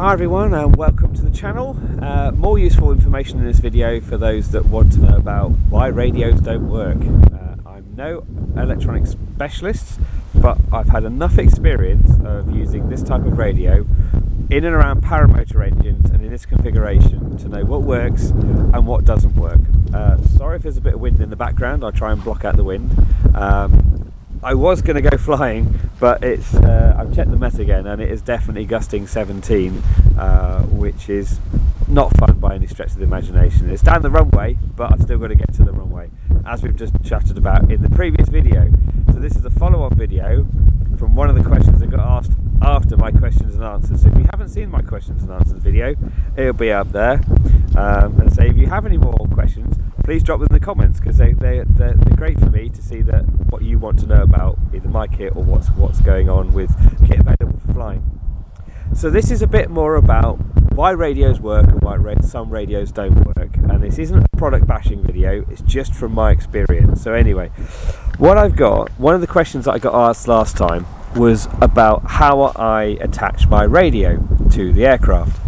Hi everyone and welcome to the channel. More useful information in this video for those that want to know about why radios don't work. I'm no electronics specialist, but I've had enough experience of using this type of radio in and around paramotor engines and in this configuration to know what works and what doesn't work. Sorry if there's a bit of wind in the background, I'll try and block out the wind. I was going to go flying, but it's I've checked the Met again and it is definitely gusting 17, which is not fun by any stretch of the imagination. It's down the runway, but I've still got to get to the runway, as we've just chatted about in the previous video. So this is a follow-on video from one of the questions that got asked after my questions and answers. So if you haven't seen my questions and answers video, it'll be up there. And so if you have any more questions, please drop them in the comments, because they're great for me to see that what you want to know about either my kit or what's going on with kit available for flying. So this is a bit more about why radios work and why some radios don't work, and this isn't a product bashing video, it's just from my experience. So anyway, what I've got, one of the questions that I got asked last time was about how I attach my radio to the aircraft.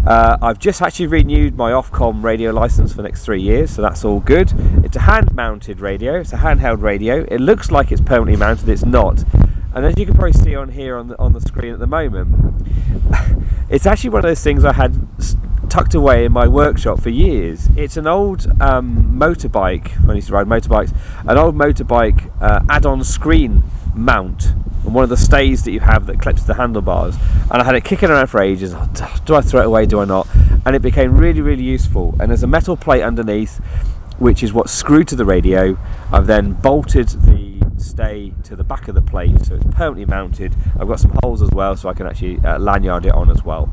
I've just actually renewed my Ofcom radio license for the next 3 years, so that's all good. It's a hand-mounted radio, it's a handheld radio. It looks like it's permanently mounted, it's not. And as you can probably see on here on the screen at the moment, it's actually one of those things I had tucked away in my workshop for years. It's an old motorbike, when I used to ride motorbikes, an old motorbike add-on screen mount, and one of the stays that you have that clips the handlebars, and I had it kicking around for ages. Do I throw it away, do I not? And it became really useful, and there's a metal plate underneath which is what's screwed to the radio. I've then bolted the stay to the back of the plate so it's permanently mounted. I've got some holes as well so I can actually lanyard it on as well,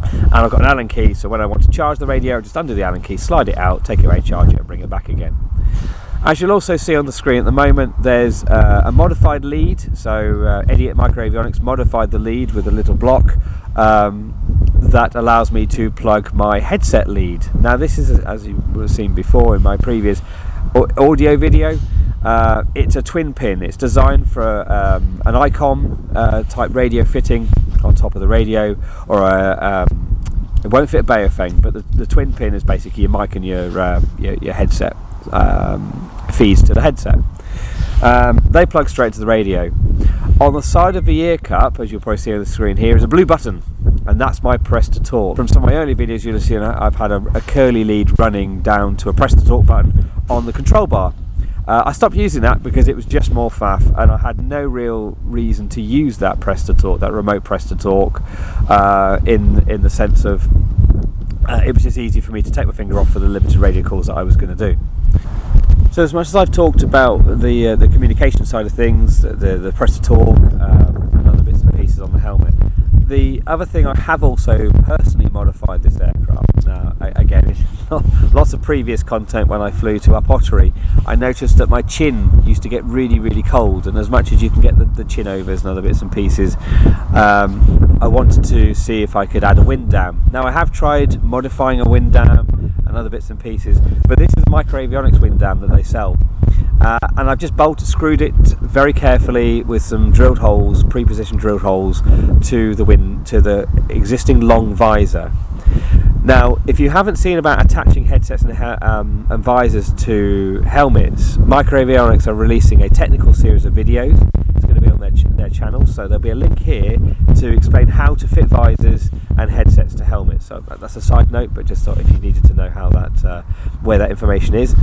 and I've got an Allen key, so when I want to charge the radio, just undo the Allen key, slide it out, take it away, charge it and bring it back again. As you'll also see on the screen at the moment, there's a modified lead. So Idiot MicroAvionics modified the lead with a little block that allows me to plug my headset lead. Now this is, as you would have seen before in my previous audio video, it's a twin pin. It's designed for an ICOM type radio fitting on top of the radio, or it won't fit a Baofeng, but the twin pin is basically your mic and your headset feeds to the headset. They plug straight to the radio. On the side of the ear cup, as you'll probably see on the screen here, is a blue button, and that's my press to talk. From some of my early videos you'll have seen I've had a curly lead running down to a press to talk button on the control bar. I stopped using that because it was just more faff, and I had no real reason to use that press to talk, that remote press to talk, in the sense of it was just easy for me to take my finger off for the limited radio calls that I was going to do. So as much as I've talked about the communication side of things, the press to talk, and other bits and pieces on the helmet, the other thing I have also personally modified this aircraft. Now again, lots of previous content when I flew to Up Ottery, I noticed that my chin used to get really cold, and as much as you can get the chin overs and other bits and pieces, I wanted to see if I could add a wind dam. Now I have tried modifying a wind dam and other bits and pieces, but this is a MicroAvionics wind dam that they sell, and I've just screwed it very carefully with some drilled holes, pre-positioned drilled holes to the existing long visor. Now, if you haven't seen about attaching headsets and visors to helmets, MicroAvionics are releasing a technical series of videos. It's going to be on their channel, so there'll be a link here to explain how to fit visors and headsets to helmets. So that's a side note, but just thought if you needed to know how that, where that information is.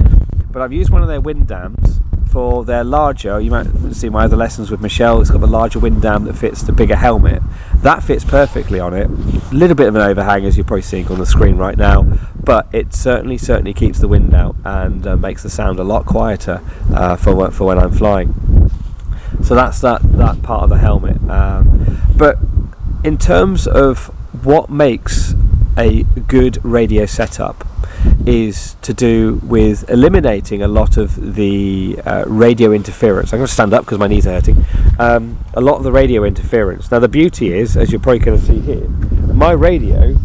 But I've used one of their wind dams for their larger, you might see my other lessons with Michelle, it's got the larger wind dam that fits the bigger helmet. That fits perfectly on it. A little bit of an overhang, as you're probably seeing on the screen right now, but it certainly keeps the wind out and makes the sound a lot quieter for when I'm flying. So that's that part of the helmet. But in terms of what makes a good radio setup, is to do with eliminating a lot of the radio interference. I'm going to stand up because my knees are hurting. A lot of the radio interference. Now the beauty is, as you're probably going to see here, my radio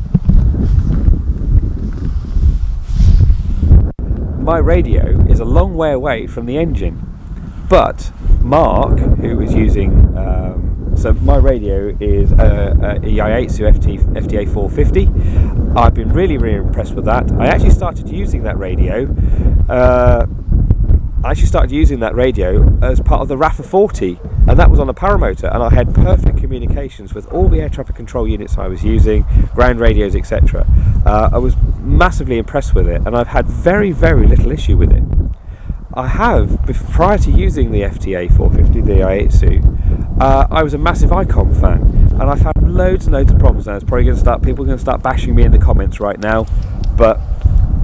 is a long way away from the engine, but Mark, who was using So my radio is a Yaesu FTA 450. I've been really impressed with that. I actually started using that radio. As part of the RAFA 40, and that was on a paramotor, and I had perfect communications with all the air traffic control units I was using, ground radios, etc. I was massively impressed with it, and I've had very little issue with it. I have, prior to using the FTA 450, the Yaesu, I was a massive ICOM fan, and I've had loads and loads of problems. Now, it's probably people are going to start bashing me in the comments right now, but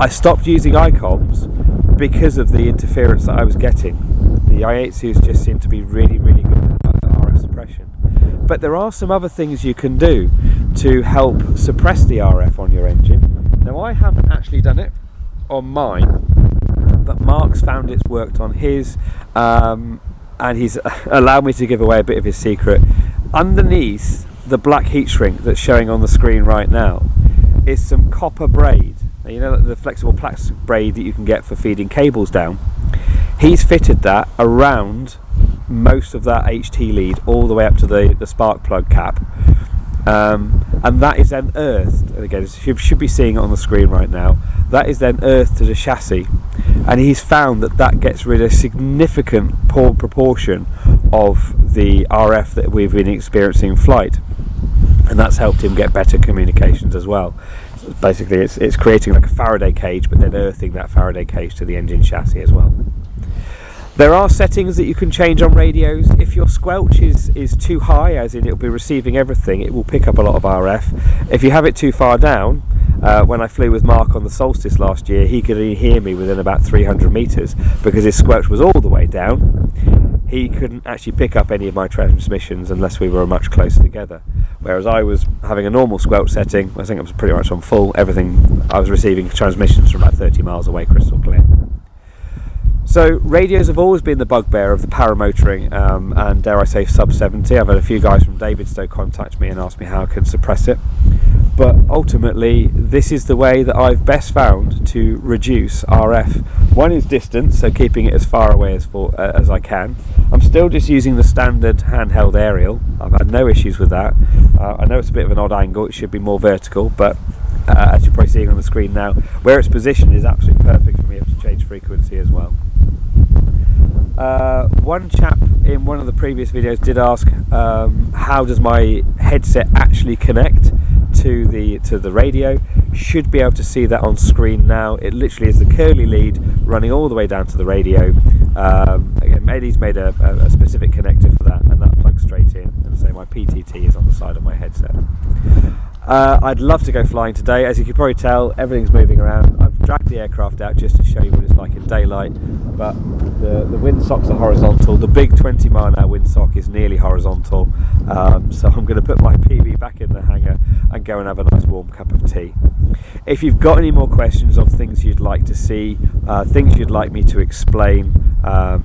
I stopped using ICOMs because of the interference that I was getting. The Yaesus just seem to be really good at RF suppression. But there are some other things you can do to help suppress the RF on your engine. Now, I haven't actually done it on mine, but Mark's found it's worked on his, and he's allowed me to give away a bit of his secret. Underneath the black heat shrink that's showing on the screen right now is some copper braid. Now, you know, the flexible plastic braid that you can get for feeding cables down. He's fitted that around most of that HT lead all the way up to the spark plug cap, and that is then earthed. And again, you should be seeing it on the screen right now. That is then earthed to the chassis, and he's found that gets rid of a significant poor proportion of the RF that we've been experiencing in flight, and that's helped him get better communications as well. So basically, it's creating like a Faraday cage, but then earthing that Faraday cage to the engine chassis as well. There are settings that you can change on radios. If your squelch is too high, as in it'll be receiving everything, it will pick up a lot of RF. If you have it too far down, when I flew with Mark on the Solstice last year, he could only hear me within about 300 metres because his squelch was all the way down. He couldn't actually pick up any of my transmissions unless we were much closer together. Whereas I was having a normal squelch setting, I think I was pretty much on full, everything, I was receiving transmissions from about 30 miles away, crystal clear. So radios have always been the bugbear of the paramotoring, and dare I say sub 70. I've had a few guys from Davidstow contact me and ask me how I can suppress it. But ultimately, this is the way that I've best found to reduce RF. One is distance, so keeping it as far away as I can. I'm still just using the standard handheld aerial. I've had no issues with that. I know it's a bit of an odd angle, it should be more vertical, but as you're probably seeing on the screen now, where it's positioned is absolutely perfect for me to change frequency as well. One chap in one of the previous videos did ask how does my headset actually connect to the radio. Should be able to see that on screen now. It literally is the curly lead running all the way down to the radio. Again, Eddie's made a specific connector for that, and that plugs straight in. And so my PTT is on the side of my headset. I'd love to go flying today. As you can probably tell, everything's moving around. I've dragged the aircraft out just to show you what it's like in daylight, but the windsocks are horizontal. The big 20-mile-an-hour windsock is nearly horizontal, so I'm going to put my PeaBee back in the hangar and go and have a nice warm cup of tea. If you've got any more questions of things you'd like to see, things you'd like me to explain,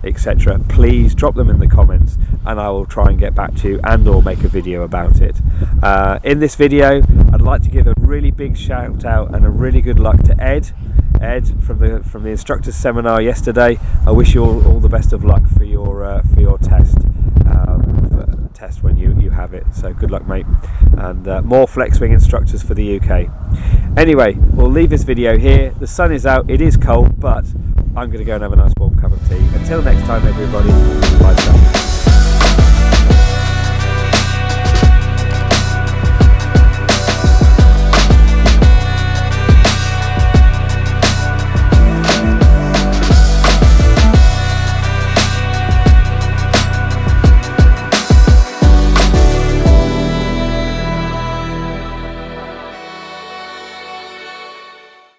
etc., please drop them in the comments and I will try and get back to you and or make a video about it. In this video, I'd like to give a really big shout out and a really good luck to Ed from the instructor's seminar yesterday. I wish you all the best of luck for your test when you have it. So good luck, mate, and more flex wing instructors for the UK. Anyway, we'll leave this video here. The sun is out, it is cold, but I'm going to go and have a nice warm cup of tea. Until next time, everybody, bye for now.